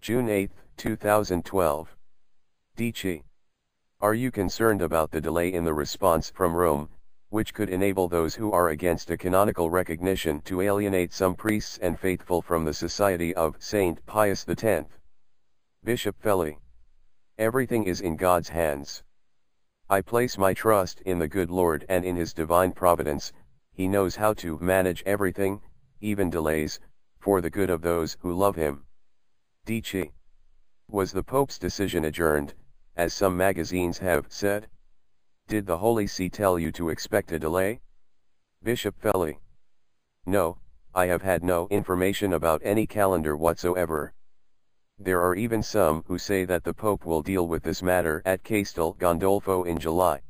June 8, 2012. Dici. Are you concerned about the delay in the response from Rome, which could enable those who are against a canonical recognition to alienate some priests and faithful from the Society of Saint Pius X? Bishop Fellay. Everything is in God's hands. I place my trust in the good Lord and in His divine providence. He knows how to manage everything, even delays, for the good of those who love Him. Dici. Was the Pope's decision adjourned, as some magazines have said? Did the Holy See tell you to expect a delay? Bishop Fellay. No, I have had no information about any calendar whatsoever. There are even some who say that the Pope will deal with this matter at Castel Gandolfo in July.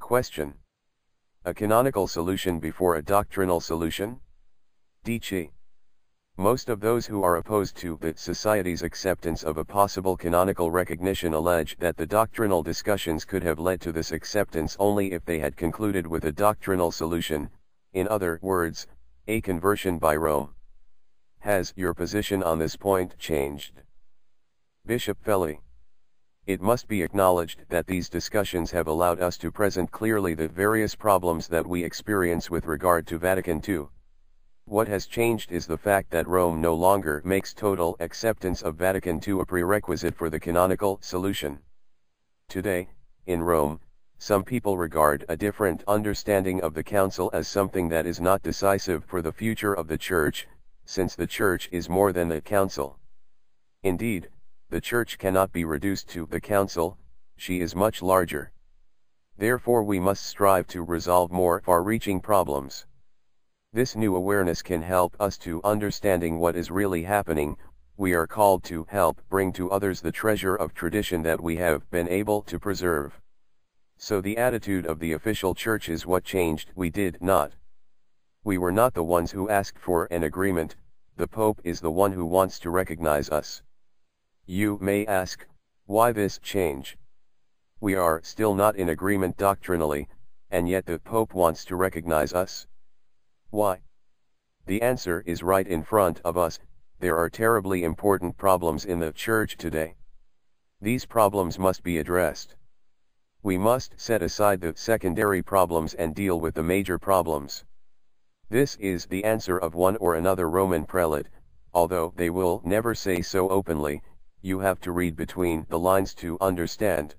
Question. A canonical solution before a doctrinal solution? Dici. Most of those who are opposed to the Society's acceptance of a possible canonical recognition allege that the doctrinal discussions could have led to this acceptance only if they had concluded with a doctrinal solution, in other words, a conversion by Rome. Has your position on this point changed? Bishop Fellay. It must be acknowledged that these discussions have allowed us to present clearly the various problems that we experience with regard to Vatican II. What has changed is the fact that Rome no longer makes total acceptance of Vatican II a prerequisite for the canonical solution. Today, in Rome, some people regard a different understanding of the Council as something that is not decisive for the future of the Church, since the Church is more than the Council. Indeed, the Church cannot be reduced to the Council, she is much larger. Therefore we must strive to resolve more far-reaching problems. This new awareness can help us to understanding what is really happening. We are called to help bring to others the treasure of tradition that we have been able to preserve. So the attitude of the official Church is what changed. We did not. We were not the ones who asked for an agreement, the Pope is the one who wants to recognize us. You may ask, why this change? We are still not in agreement doctrinally, and yet the Pope wants to recognize us. Why? The answer is right in front of us. There are terribly important problems in the Church today. These problems must be addressed. We must set aside the secondary problems and deal with the major problems. This is the answer of one or another Roman prelate, although they will never say so openly. You have to read between the lines to understand.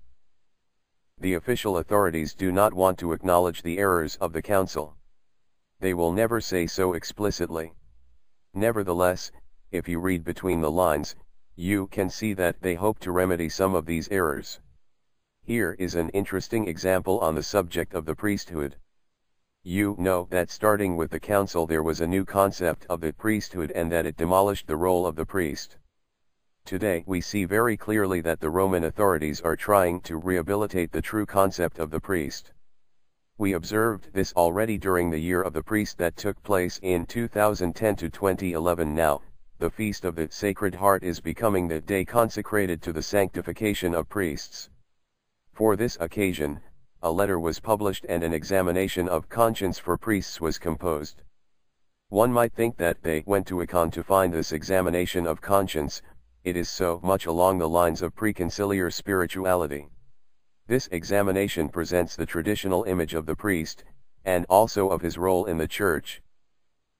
The official authorities do not want to acknowledge the errors of the Council. They will never say so explicitly. Nevertheless, if you read between the lines, you can see that they hope to remedy some of these errors. Here is an interesting example on the subject of the priesthood. You know that starting with the Council there was a new concept of the priesthood and that it demolished the role of the priest. Today we see very clearly that the Roman authorities are trying to rehabilitate the true concept of the priest. We observed this already during the year of the priest that took place in 2010 to 2011. Now, the Feast of the Sacred Heart is becoming the day consecrated to the sanctification of priests. For this occasion, a letter was published and an examination of conscience for priests was composed. One might think that they went to Icon to find this examination of conscience. It is so much along the lines of preconciliar spirituality. This examination presents the traditional image of the priest, and also of his role in the Church.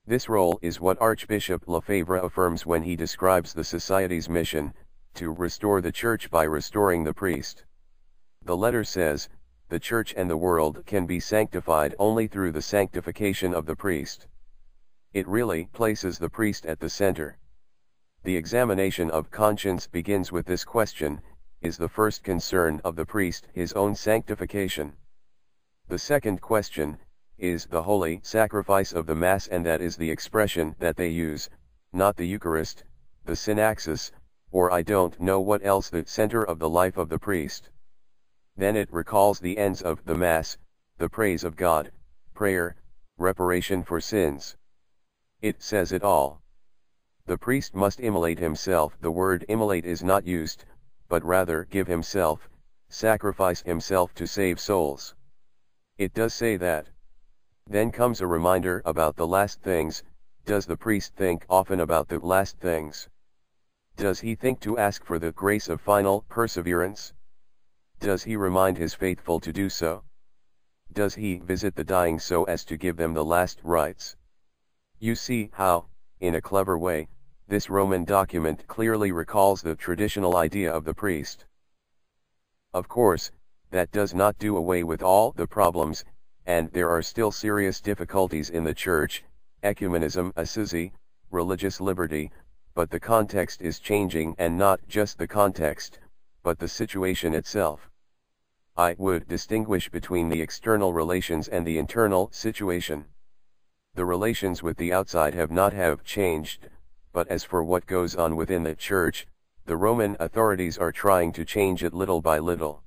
This role is what Archbishop Lefebvre affirms when he describes the Society's mission, to restore the Church by restoring the priest. The letter says, the Church and the world can be sanctified only through the sanctification of the priest. It really places the priest at the center. The examination of conscience begins with this question: is the first concern of the priest his own sanctification? The second question, is the holy sacrifice of the Mass, and that is the expression that they use, not the Eucharist, the synaxis, or I don't know what else, the center of the life of the priest. Then it recalls the ends of the Mass, the praise of God, prayer, reparation for sins. It says it all. The priest must immolate himself. The word immolate is not used, but rather give himself, sacrifice himself to save souls. It does say that. Then comes a reminder about the last things. Does the priest think often about the last things? Does he think to ask for the grace of final perseverance? Does he remind his faithful to do so? Does he visit the dying so as to give them the last rites? You see how, in a clever way, this Roman document clearly recalls the traditional idea of the priest. Of course, that does not do away with all the problems, and there are still serious difficulties in the Church: ecumenism, aesthesis, religious liberty, but the context is changing, and not just the context, but the situation itself. I would distinguish between the external relations and the internal situation. The relations with the outside have changed, but as for what goes on within the Church, the Roman authorities are trying to change it little by little.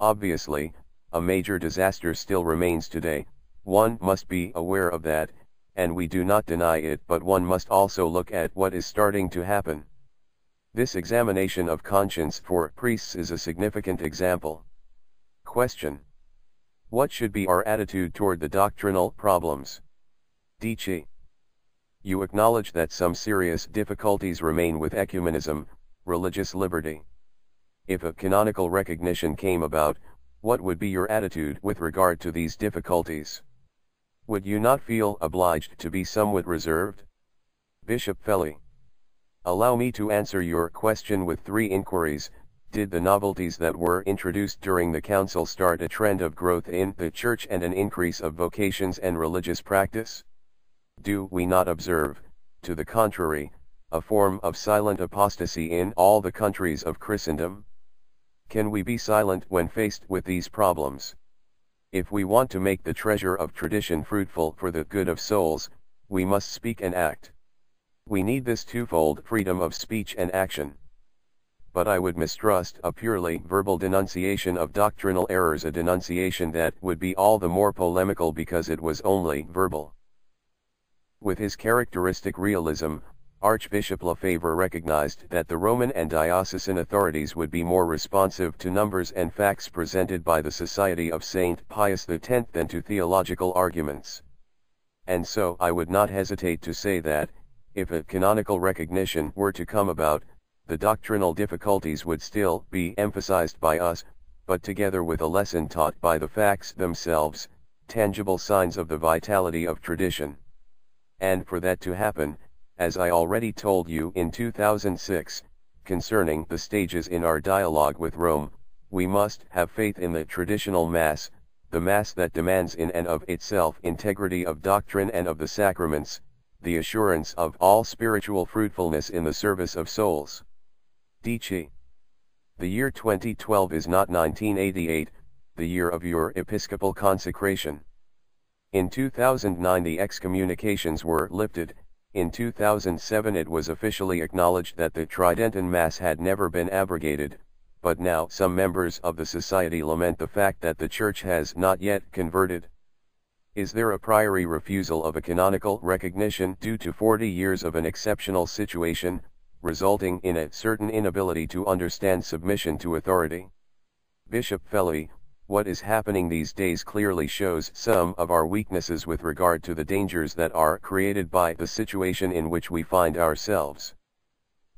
Obviously, a major disaster still remains today. One must be aware of that, and we do not deny it, but one must also look at what is starting to happen. This examination of conscience for priests is a significant example. Question: what should be our attitude toward the doctrinal problems? DC. You acknowledge that some serious difficulties remain with ecumenism, religious liberty. If a canonical recognition came about, what would be your attitude with regard to these difficulties? Would you not feel obliged to be somewhat reserved? Bishop Fellay. Allow me to answer your question with 3 inquiries. Did the novelties that were introduced during the Council start a trend of growth in the Church and an increase of vocations and religious practice? Do we not observe, to the contrary, a form of silent apostasy in all the countries of Christendom? Can we be silent when faced with these problems? If we want to make the treasure of tradition fruitful for the good of souls, we must speak and act. We need this twofold freedom of speech and action. But I would mistrust a purely verbal denunciation of doctrinal errors, a denunciation that would be all the more polemical because it was only verbal. With his characteristic realism, Archbishop Lefebvre recognized that the Roman and diocesan authorities would be more responsive to numbers and facts presented by the Society of St. Pius X than to theological arguments. And so I would not hesitate to say that, if a canonical recognition were to come about, the doctrinal difficulties would still be emphasized by us, but together with a lesson taught by the facts themselves, tangible signs of the vitality of tradition. And for that to happen, as I already told you in 2006, concerning the stages in our dialogue with Rome, we must have faith in the traditional Mass, the Mass that demands in and of itself integrity of doctrine and of the sacraments, the assurance of all spiritual fruitfulness in the service of souls. DC. The year 2012 is not 1988, the year of your episcopal consecration. In 2009 the excommunications were lifted. In 2007 it was officially acknowledged that the Tridentan Mass had never been abrogated, but now some members of the Society lament the fact that the Church has not yet converted. Is there a priori refusal of a canonical recognition due to 40 years of an exceptional situation, resulting in a certain inability to understand submission to authority? Bishop Fellay, what is happening these days clearly shows some of our weaknesses with regard to the dangers that are created by the situation in which we find ourselves.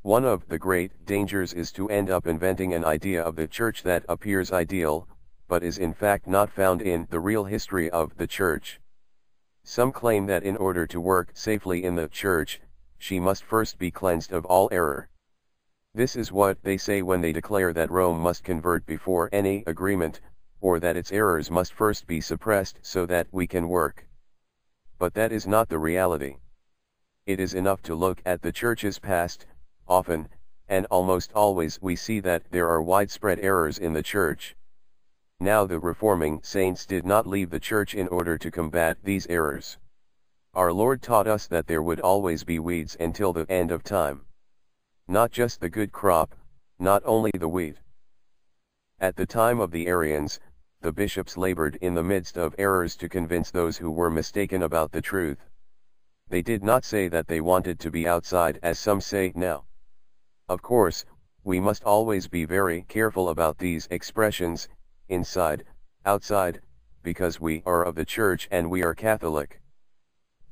One of the great dangers is to end up inventing an idea of the Church that appears ideal, but is in fact not found in the real history of the Church. Some claim that in order to work safely in the Church, she must first be cleansed of all error. This is what they say when they declare that Rome must convert before any agreement, or that its errors must first be suppressed so that we can work. But that is not the reality. It is enough to look at the Church's past. Often, and almost always, we see that there are widespread errors in the Church. Now the reforming saints did not leave the Church in order to combat these errors. Our Lord taught us that there would always be weeds until the end of time. Not just the good crop, not only the wheat. At the time of the Arians, the bishops labored in the midst of errors to convince those who were mistaken about the truth. They did not say that they wanted to be outside as some say now. Of course, we must always be very careful about these expressions, inside, outside, because we are of the Church and we are Catholic.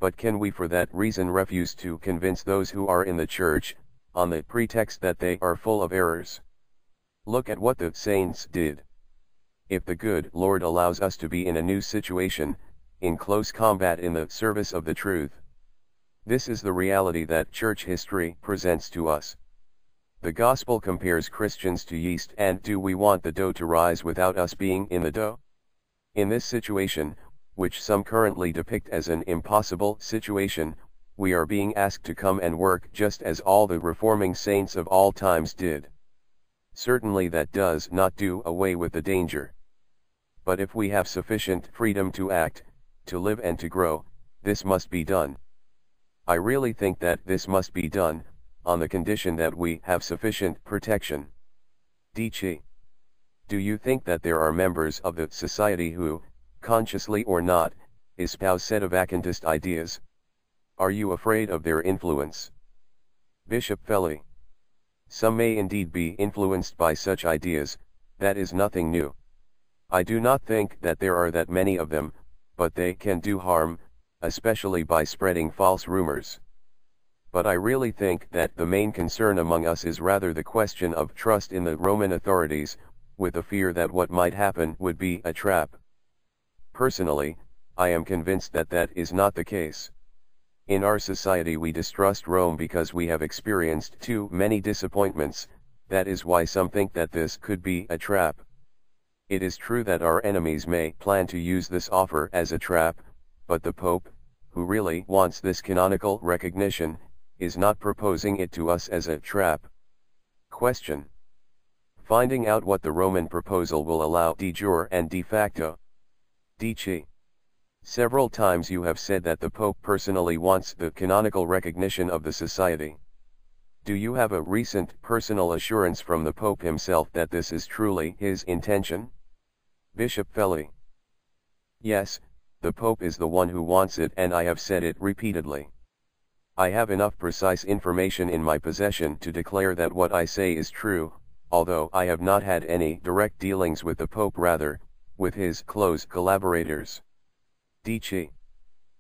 But can we for that reason refuse to convince those who are in the Church, on the pretext that they are full of errors. Look at what the saints did. If the good Lord allows us to be in a new situation, in close combat in the service of the truth, this is the reality that church history presents to us. The gospel compares Christians to yeast, and do we want the dough to rise without us being in the dough? In this situation, which some currently depict as an impossible situation, we are being asked to come and work just as all the reforming saints of all times did. Certainly that does not do away with the danger. But if we have sufficient freedom to act, to live and to grow, this must be done. I really think that this must be done, on the condition that we have sufficient protection. D.Ch. Do you think that there are members of the society who, consciously or not, espouse sedevacantist ideas? Are you afraid of their influence? Bishop Fellay. Some may indeed be influenced by such ideas, that is nothing new. I do not think that there are that many of them, but they can do harm, especially by spreading false rumors. But I really think that the main concern among us is rather the question of trust in the Roman authorities, with the fear that what might happen would be a trap. Personally, I am convinced that that is not the case. In our society we distrust Rome because we have experienced too many disappointments. That is why some think that this could be a trap. It is true that our enemies may plan to use this offer as a trap, but the Pope, who really wants this canonical recognition, is not proposing it to us as a trap. Question. Finding out what the Roman proposal will allow de jure and de facto. D.Ch. Several times you have said that the Pope personally wants the canonical recognition of the society. Do you have a recent personal assurance from the Pope himself that this is truly his intention? Bishop Fellay. Yes, the Pope is the one who wants it, and I have said it repeatedly. I have enough precise information in my possession to declare that what I say is true, although I have not had any direct dealings with the Pope, rather, with his close collaborators. D.Ch.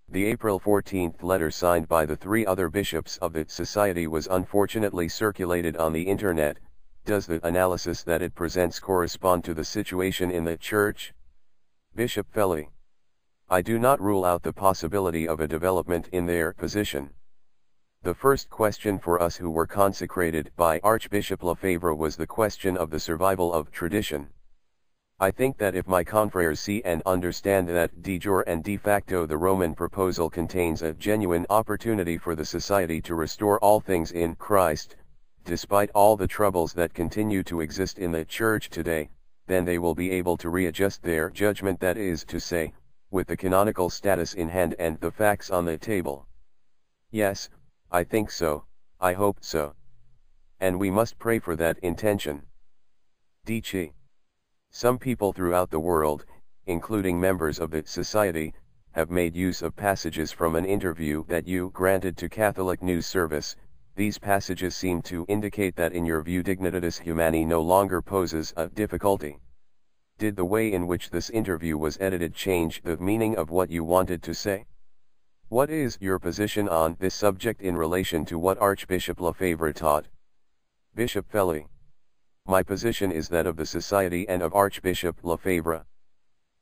The April 14th letter signed by the 3 other bishops of the Society was unfortunately circulated on the internet. Does the analysis that it presents correspond to the situation in the Church? Bishop Fellay. I do not rule out the possibility of a development in their position. The first question for us who were consecrated by Archbishop Lefebvre was the question of the survival of tradition. I think that if my confreres see and understand that de jure and de facto the Roman proposal contains a genuine opportunity for the society to restore all things in Christ, despite all the troubles that continue to exist in the Church today, then they will be able to readjust their judgment, that is to say, with the canonical status in hand and the facts on the table. Yes, I think so, I hope so. And we must pray for that intention. D.Ch. Some people throughout the world, including members of the Society, have made use of passages from an interview that you granted to Catholic News Service. These passages seem to indicate that in your view Dignitatis Humani no longer poses a difficulty. Did the way in which this interview was edited change the meaning of what you wanted to say? What is your position on this subject in relation to what Archbishop Lefebvre taught? Bishop Fellay. My position is that of the Society and of Archbishop Lefebvre.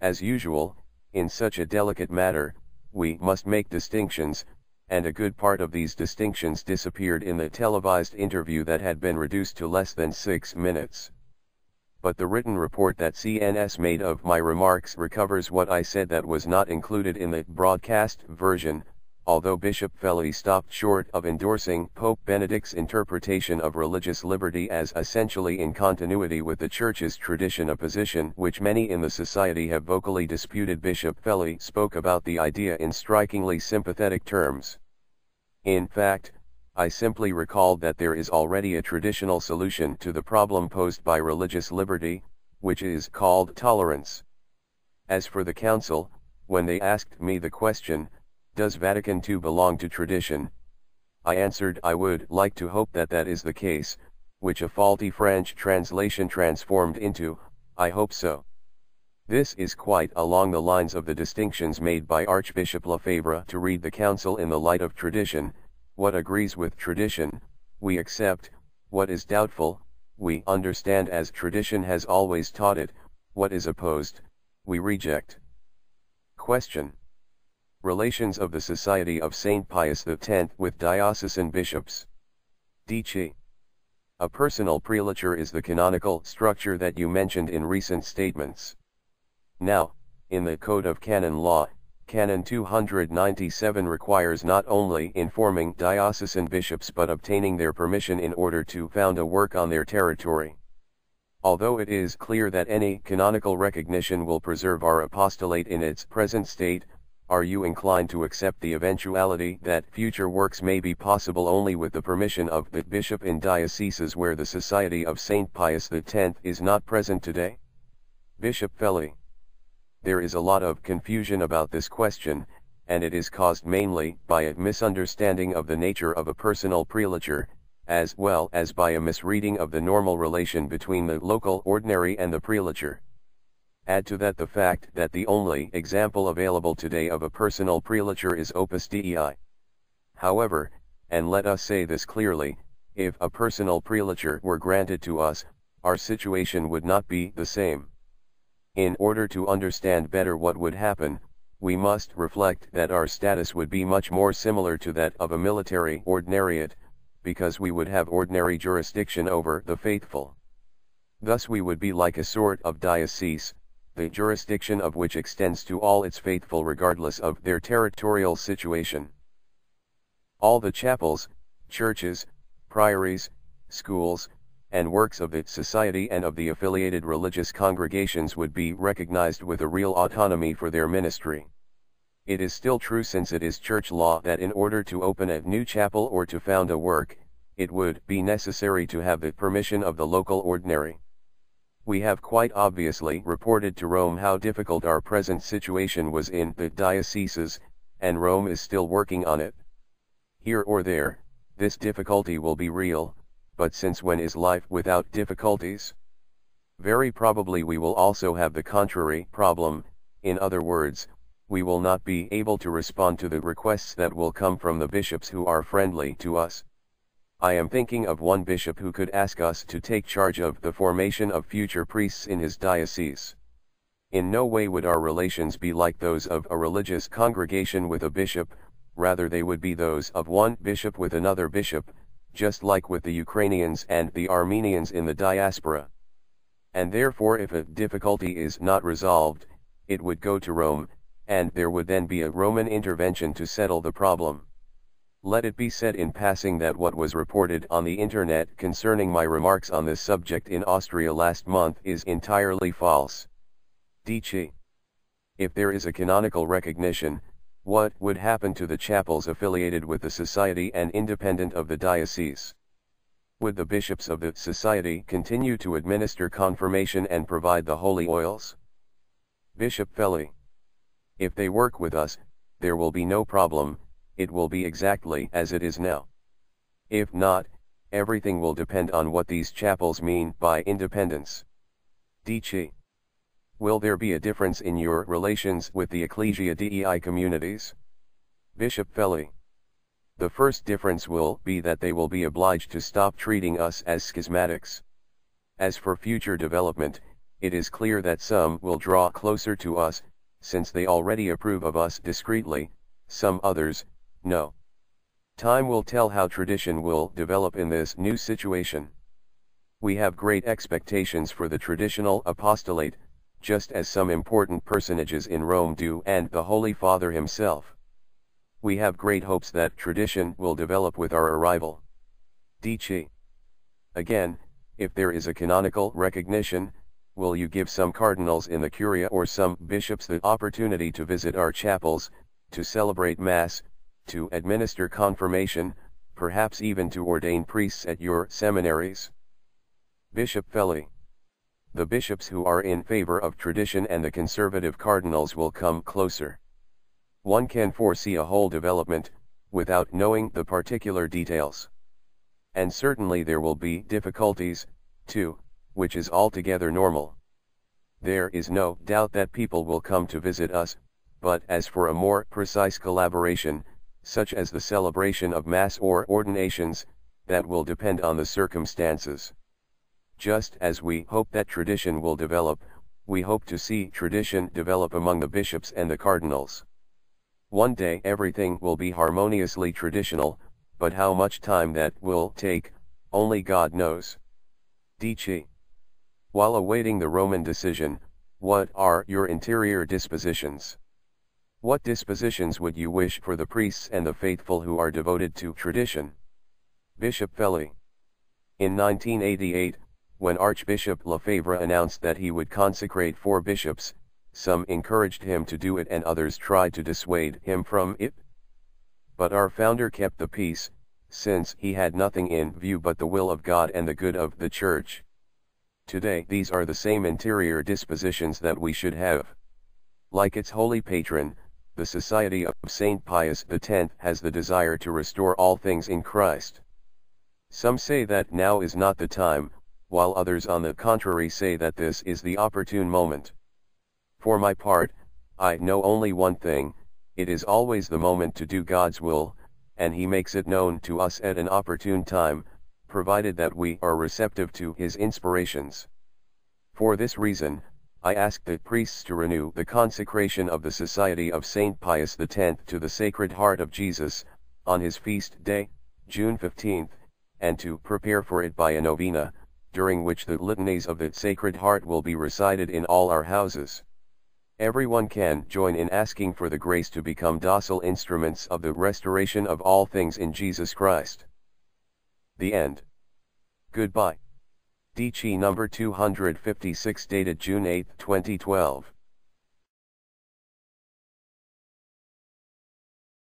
As usual, in such a delicate matter, we must make distinctions, and a good part of these distinctions disappeared in the televised interview that had been reduced to less than 6 minutes. But the written report that CNS made of my remarks recovers what I said that was not included in the broadcast version, although Bishop Fellay stopped short of endorsing Pope Benedict's interpretation of religious liberty as essentially in continuity with the Church's tradition, a position which many in the Society have vocally disputed. Bishop Fellay spoke about the idea in strikingly sympathetic terms. In fact, I simply recalled that there is already a traditional solution to the problem posed by religious liberty, which is called tolerance. As for the Council, when they asked me the question, does Vatican II belong to tradition? I answered I would like to hope that that is the case, which a faulty French translation transformed into, I hope so. This is quite along the lines of the distinctions made by Archbishop Lefebvre to read the Council in the light of tradition. What agrees with tradition, we accept. What is doubtful, we understand as tradition has always taught it. What is opposed, we reject. Question. Relations of the Society of St. Pius X with diocesan bishops. D.Ch. A personal prelature is the canonical structure that you mentioned in recent statements. Now, in the Code of Canon Law, Canon 297 requires not only informing diocesan bishops but obtaining their permission in order to found a work on their territory. Although it is clear that any canonical recognition will preserve our apostolate in its present state, are you inclined to accept the eventuality that future works may be possible only with the permission of the bishop in dioceses where the Society of St. Pius X is not present today? Bishop Fellay. There is a lot of confusion about this question, and it is caused mainly by a misunderstanding of the nature of a personal prelature, as well as by a misreading of the normal relation between the local ordinary and the prelature. Add to that the fact that the only example available today of a personal prelature is Opus Dei. However, and let us say this clearly, if a personal prelature were granted to us, our situation would not be the same. In order to understand better what would happen, we must reflect that our status would be much more similar to that of a military ordinariate, because we would have ordinary jurisdiction over the faithful. Thus we would be like a sort of diocese, the jurisdiction of which extends to all its faithful regardless of their territorial situation. All the chapels, churches, priories, schools, and works of the society and of the affiliated religious congregations would be recognized with a real autonomy for their ministry. It is still true, since it is church law, that in order to open a new chapel or to found a work, it would be necessary to have the permission of the local ordinary. We have quite obviously reported to Rome how difficult our present situation was in the dioceses, and Rome is still working on it. Here or there, this difficulty will be real, but since when is life without difficulties? Very probably we will also have the contrary problem. In other words, we will not be able to respond to the requests that will come from the bishops who are friendly to us. I am thinking of one bishop who could ask us to take charge of the formation of future priests in his diocese. In no way would our relations be like those of a religious congregation with a bishop, rather they would be those of one bishop with another bishop, just like with the Ukrainians and the Armenians in the diaspora. And therefore, if a difficulty is not resolved, it would go to Rome, and there would then be a Roman intervention to settle the problem. Let it be said in passing that what was reported on the internet concerning my remarks on this subject in Austria last month is entirely false. D.Ch. If there is a canonical recognition, what would happen to the chapels affiliated with the society and independent of the diocese? Would the bishops of the society continue to administer confirmation and provide the holy oils? Bishop Fellay. If they work with us, there will be no problem. It will be exactly as it is now. If not, everything will depend on what these chapels mean by independence. D.Ch. Will there be a difference in your relations with the Ecclesia Dei communities? Bishop Fellay. The first difference will be that they will be obliged to stop treating us as schismatics. As for future development, it is clear that some will draw closer to us, since they already approve of us discreetly, some others, no. Time will tell how tradition will develop in this new situation. We have great expectations for the traditional apostolate, just as some important personages in Rome do and the Holy Father himself. We have great hopes that tradition will develop with our arrival. D.Ch. Again, if there is a canonical recognition, will you give some cardinals in the Curia or some bishops the opportunity to visit our chapels, to celebrate Mass, to administer confirmation, perhaps even to ordain priests at your seminaries? Bishop Fellay. The bishops who are in favor of tradition and the conservative cardinals will come closer. One can foresee a whole development, without knowing the particular details. And certainly there will be difficulties, too, which is altogether normal. There is no doubt that people will come to visit us, but as for a more precise collaboration, such as the celebration of Mass or ordinations, that will depend on the circumstances. Just as we hope that tradition will develop, we hope to see tradition develop among the bishops and the cardinals. One day everything will be harmoniously traditional, but how much time that will take, only God knows. Dici. While awaiting the Roman decision, what are your interior dispositions? What dispositions would you wish for the priests and the faithful who are devoted to tradition? Bishop Fellay. In 1988, when Archbishop Lefebvre announced that he would consecrate 4 bishops, some encouraged him to do it and others tried to dissuade him from it. But our founder kept the peace, since he had nothing in view but the will of God and the good of the Church. Today these are the same interior dispositions that we should have. Like its holy patron, the Society of St. Pius X has the desire to restore all things in Christ. Some say that now is not the time, while others on the contrary say that this is the opportune moment. For my part, I know only one thing: it is always the moment to do God's will, and He makes it known to us at an opportune time, provided that we are receptive to His inspirations. For this reason, I ask the priests to renew the consecration of the Society of St. Pius X to the Sacred Heart of Jesus, on his feast day, June 15, and to prepare for it by a novena, during which the litanies of the Sacred Heart will be recited in all our houses. Everyone can join in asking for the grace to become docile instruments of the restoration of all things in Jesus Christ. The end. Goodbye. Dici number 256 dated June 8, 2012.